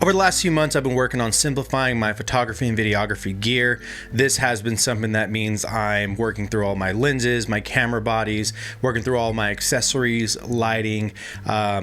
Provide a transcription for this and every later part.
Over the last few months, I've been working on simplifying my photography and videography gear. This has been something that means I'm working through all my lenses, my camera bodies, working through all my accessories, lighting,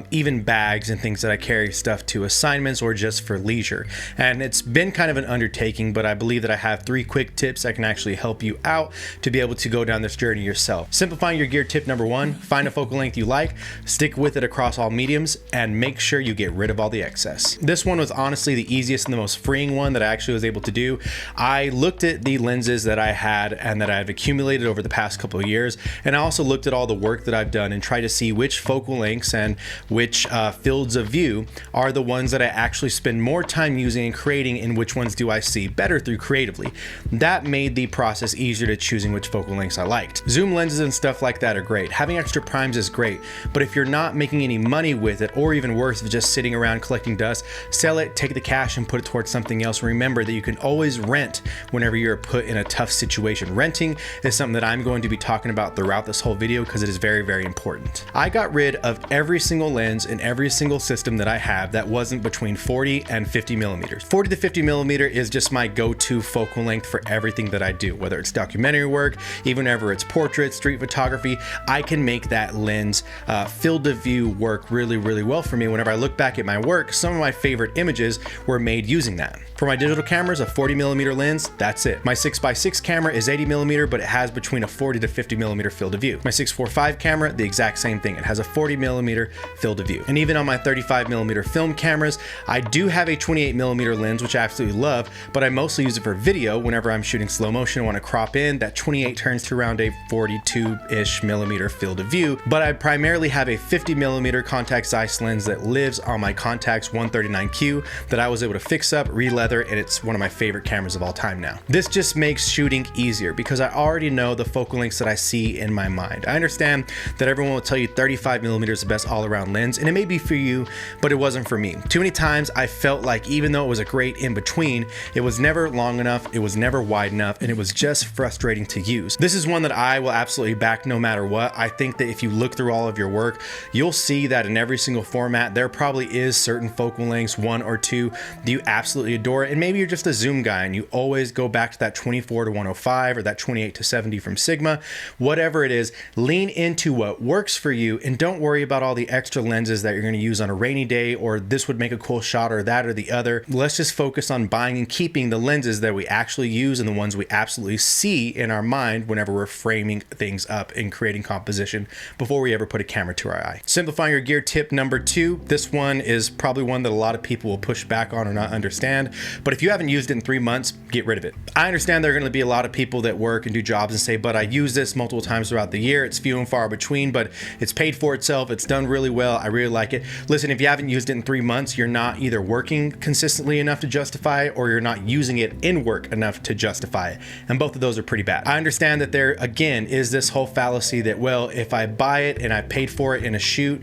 even bags and things that I carry stuff to assignments or just for leisure. And it's been kind of an undertaking, but I believe that I have 3 quick tips that can actually help you out to be able to go down this journey yourself. Simplifying your gear tip number 1, find a focal length you like, stick with it across all mediums, and make sure you get rid of all the excess. This one was honestly the easiest and the most freeing one that I actually was able to do. I looked at the lenses that I had and that I've accumulated over the past couple of years, and I also looked at all the work that I've done and tried to see which focal lengths and which fields of view are the ones that I actually spend more time using and creating, and which ones do I see better through creatively. That made the process easier to choosing which focal lengths I liked. Zoom lenses and stuff like that are great. Having extra primes is great, but if you're not making any money with it, or even worse, if just sitting around collecting dust, sell it, take the cash and put it towards something else. Remember that you can always rent whenever you're put in a tough situation. Renting is something that I'm going to be talking about throughout this whole video because it is very, very important. I got rid of every single lens in every single system that I have that wasn't between 40 and 50 millimeters. 40 to 50 millimeter is just my go-to focal length for everything that I do, whether it's documentary work, even whenever it's portraits, street photography. I can make that lens field of view work really, really well for me. Whenever I look back at my work, some of my favorite images were made using that. For my digital cameras, a 40 millimeter lens, that's it. My 6x6 camera is 80 millimeter, but it has between a 40 to 50 millimeter field of view. My 645 camera, the exact same thing. It has a 40 millimeter field of view. And even on my 35 millimeter film cameras, I do have a 28 millimeter lens, which I absolutely love, but I mostly use it for video. Whenever I'm shooting slow motion, I want to crop in, that 28 turns to around a 42-ish millimeter field of view. But I primarily have a 50 millimeter contact Zeiss lens that lives on my Contax 139Q that I was able to fix up, re-leather, and it's one of my favorite cameras of all time now. This just makes shooting easier because I already know the focal lengths that I see in my mind. I understand that everyone will tell you 35 millimeters is the best all-around lens, and it may be for you, but it wasn't for me. Too many times I felt like even though it was a great in-between, it was never long enough, it was never wide enough, and it was just frustrating to use. This is one that I will absolutely back no matter what. I think that if you look through all of your work, you'll see that in every single format, there probably is certain focal lengths, 1 or 2, that you absolutely adore. And maybe you're just a zoom guy and you always go back to that 24 to 105 or that 28 to 70 from Sigma. Whatever it is, lean into what works for you and don't worry about all the extra lenses that you're going to use on a rainy day, or this would make a cool shot, or that or the other. Let's just focus on buying and keeping the lenses that we actually use and the ones we absolutely see in our mind whenever we're framing things up and creating composition before we ever put a camera to our eye. Simplifying your gear tip number 2. This one is probably one that a lot of people will push back on or not understand, but if you haven't used it in 3 months, get rid of it. I understand there are going to be a lot of people that work and do jobs and say, but I use this multiple times throughout the year. It's few and far between, but it's paid for itself. It's done really well. I really like it. Listen, if you haven't used it in 3 months, you're not either working consistently enough to justify it, or you're not using it in work enough to justify it. And both of those are pretty bad. I understand that there, again, is this whole fallacy that, well, if I buy it and I paid for it in a shoot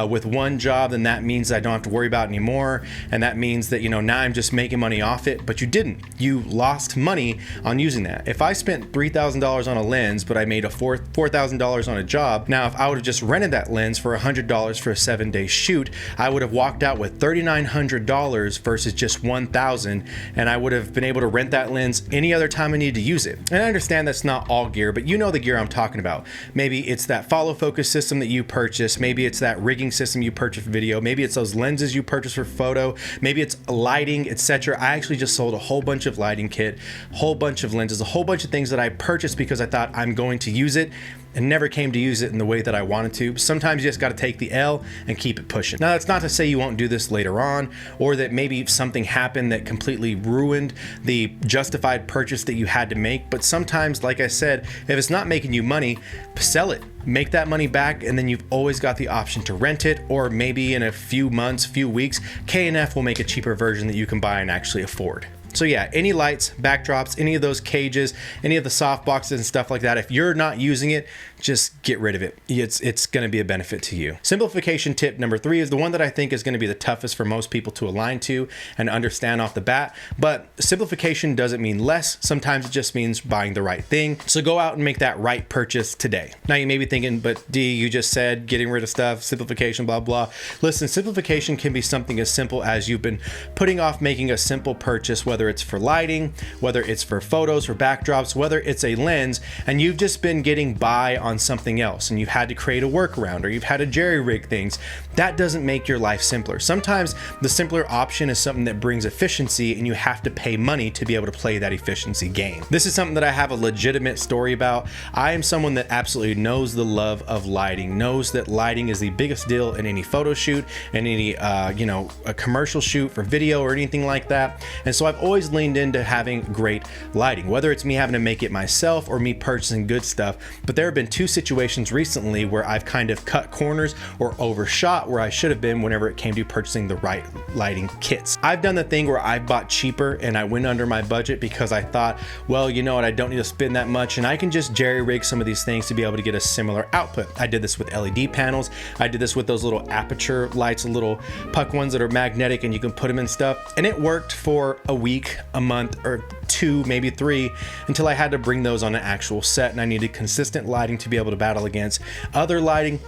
with one job, then that means I don't have to worry about it anymore. And that means that, you know, now I'm just making money off it, but you didn't. You lost money on using that. If I spent $3,000 on a lens, but I made a $4,000 on a job, now if I would have just rented that lens for $100 for a 7-day shoot, I would have walked out with $3,900 versus just $1,000, and I would have been able to rent that lens any other time I needed to use it. And I understand that's not all gear, but you know the gear I'm talking about. Maybe it's that follow focus system that you purchase, maybe it's that rigging system you purchase for video, maybe it's those lenses you purchase for photo, maybe it's lighting, etc. I actually just sold a whole bunch of lighting kit, whole bunch of lenses, a whole bunch of things that I purchased because I thought I'm going to use it, and never came to use it in the way that I wanted to. Sometimes you just got to take the L and keep it pushing. Now, that's not to say you won't do this later on, or that maybe something happened that completely ruined the justified purchase that you had to make. But sometimes, like I said, if it's not making you money, sell it. Make that money back, and then you've always got the option to rent it, or maybe in a few months, few weeks, K&F will make a cheaper version that you can buy and actually afford. So yeah, any lights, backdrops, any of those cages, any of the soft boxes and stuff like that, if you're not using it, just get rid of it. It's going to be a benefit to you. Simplification tip number 3 is the one that I think is going to be the toughest for most people to align to and understand off the bat. But simplification doesn't mean less. Sometimes it just means buying the right thing. So go out and make that right purchase today. Now you may be thinking, but D, you just said getting rid of stuff, simplification, blah, blah. Listen, simplification can be something as simple as you've been putting off making a simple purchase, whether it's for lighting, whether it's for photos, for backdrops, whether it's a lens, and you've just been getting by on something else and you've had to create a workaround or you've had to jerry rig things. That doesn't make your life simpler. Sometimes the simpler option is something that brings efficiency and you have to pay money to be able to play that efficiency game. This is something that I have a legitimate story about. I am someone that absolutely knows the love of lighting, knows that lighting is the biggest deal in any photo shoot and any, a commercial shoot for video or anything like that. And so I've always leaned into having great lighting, whether it's me having to make it myself or me purchasing good stuff. But there have been 2 situations recently where I've kind of cut corners or overshot where I should have been whenever it came to purchasing the right lighting kits. I've done the thing where I bought cheaper and I went under my budget because I thought, well, you know what, I don't need to spend that much and I can just jerry rig some of these things to be able to get a similar output. I did this with LED panels. I did this with those little aperture lights, little puck ones that are magnetic and you can put them in stuff. And it worked for a week, a month, or 2, maybe 3, until I had to bring those on an actual set and I needed consistent lighting to be able to battle against other lighting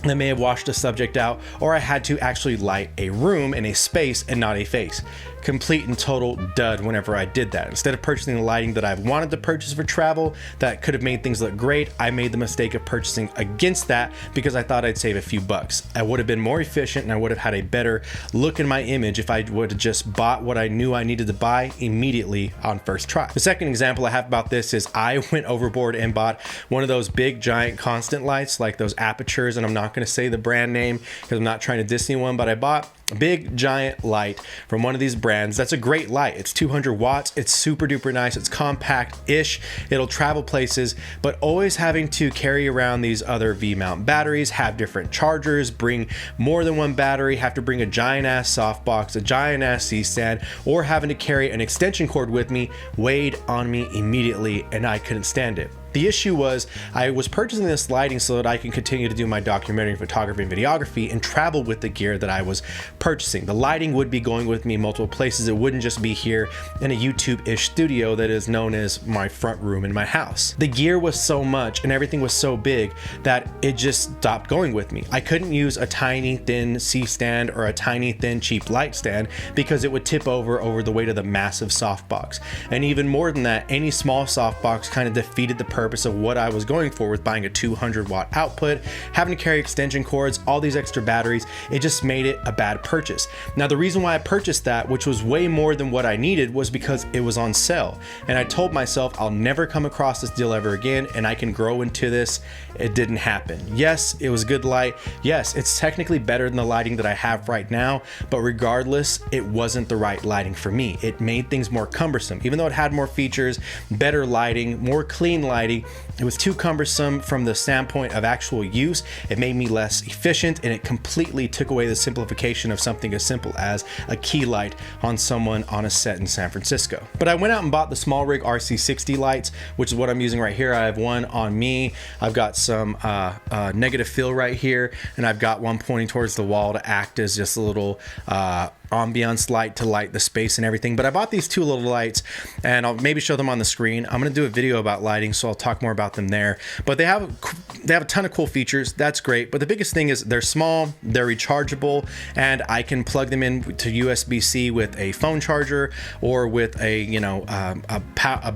that may have washed the subject out, or I had to actually light a room and a space and not a face. Complete and total dud whenever I did that. Instead of purchasing the lighting that I've wanted to purchase for travel that could have made things look great, I made the mistake of purchasing against that because I thought I'd save a few bucks. I would have been more efficient and I would have had a better look in my image if I would have just bought what I knew I needed to buy immediately on first try. The second example I have about this is I went overboard and bought one of those big giant constant lights, like those apertures, and I'm not going to say the brand name because I'm not trying to diss anyone, but I bought a big giant light from one of these brands. That's a great light. It's 200 watts. It's super duper nice. It's compact-ish. It'll travel places, but always having to carry around these other V-mount batteries, have different chargers, bring more than one battery, have to bring a giant ass softbox, a giant ass C-stand, or having to carry an extension cord with me weighed on me immediately, and I couldn't stand it. The issue was I was purchasing this lighting so that I can continue to do my documentary photography and videography and travel with the gear that I was purchasing. The lighting would be going with me multiple places. It wouldn't just be here in a YouTube-ish studio that is known as my front room in my house. The gear was so much and everything was so big that it just stopped going with me. I couldn't use a tiny thin C-stand or a tiny thin cheap light stand because it would tip over the weight of the massive softbox. And even more than that, any small softbox kind of defeated the purpose of what I was going for with buying a 200 watt output, having to carry extension cords, all these extra batteries. It just made it a bad purchase. Now, the reason why I purchased that, which was way more than what I needed, was because it was on sale. And I told myself I'll never come across this deal ever again and I can grow into this. It didn't happen. Yes, it was good light. Yes, it's technically better than the lighting that I have right now, but regardless, it wasn't the right lighting for me. It made things more cumbersome. Even though it had more features, better lighting, more clean lighting, it was too cumbersome from the standpoint of actual use. It made me less efficient and it completely took away the simplification of something as simple as a key light on someone on a set in San Francisco. But I went out and bought the small rig RC60 lights, which is what I'm using right here. I have one on me. I've got some negative fill right here, and I've got one pointing towards the wall to act as just a little ambiance light to light the space and everything. But I bought these 2 little lights and I'll maybe show them on the screen. I'm going to do a video about lighting, so I'll talk more about them there. But they have a ton of cool features. That's great. But the biggest thing is they're small, they're rechargeable, and I can plug them in to USB-C with a phone charger or with a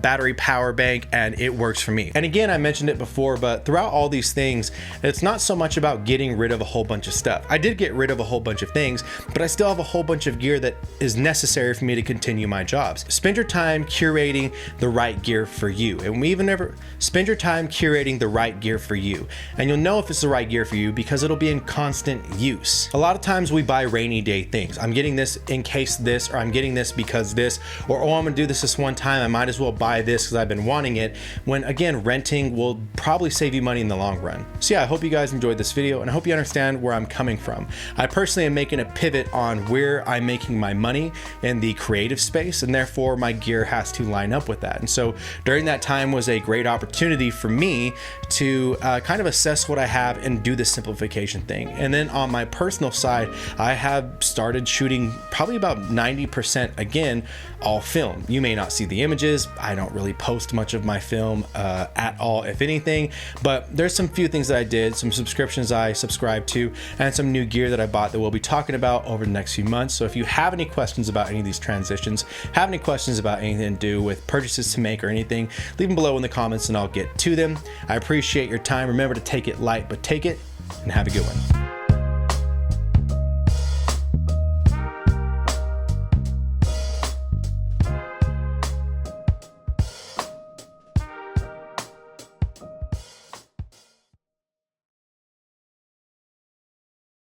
battery power bank, and it works for me. And again, I mentioned it before, but throughout all these things, it's not so much about getting rid of a whole bunch of stuff. I did get rid of a whole bunch of things, but I still have a whole bunch of gear that is necessary for me to continue my jobs. Spend your time curating the right gear for you. And spend your time curating the right gear for you. And you'll know if it's the right gear for you because it'll be in constant use. A lot of times we buy rainy day things. I'm getting this in case this, or I'm getting this because this, or oh, I'm gonna do this one time, I might as well buy this because I've been wanting it. When again, renting will probably save you money in the long run. So yeah, I hope you guys enjoyed this video and I hope you understand where I'm coming from. I personally am making a pivot on where I'm making my money in the creative space, and therefore my gear has to line up with that. And so during that time was a great opportunity for me to kind of assess what I have and do the simplification thing. And then on my personal side, I have started shooting probably about 90% again, all film. You may not see the images. I don't really post much of my film at all, if anything, but there's some few things that I did, some subscriptions I subscribed to, and some new gear that I bought that we'll be talking about over the next few months. So if you have any questions about any of these transitions, have any questions about anything to do with purchases to make or anything, leave them below in the comments and I'll get to them. I appreciate your time. Remember to take it light, but take it, and have a good one.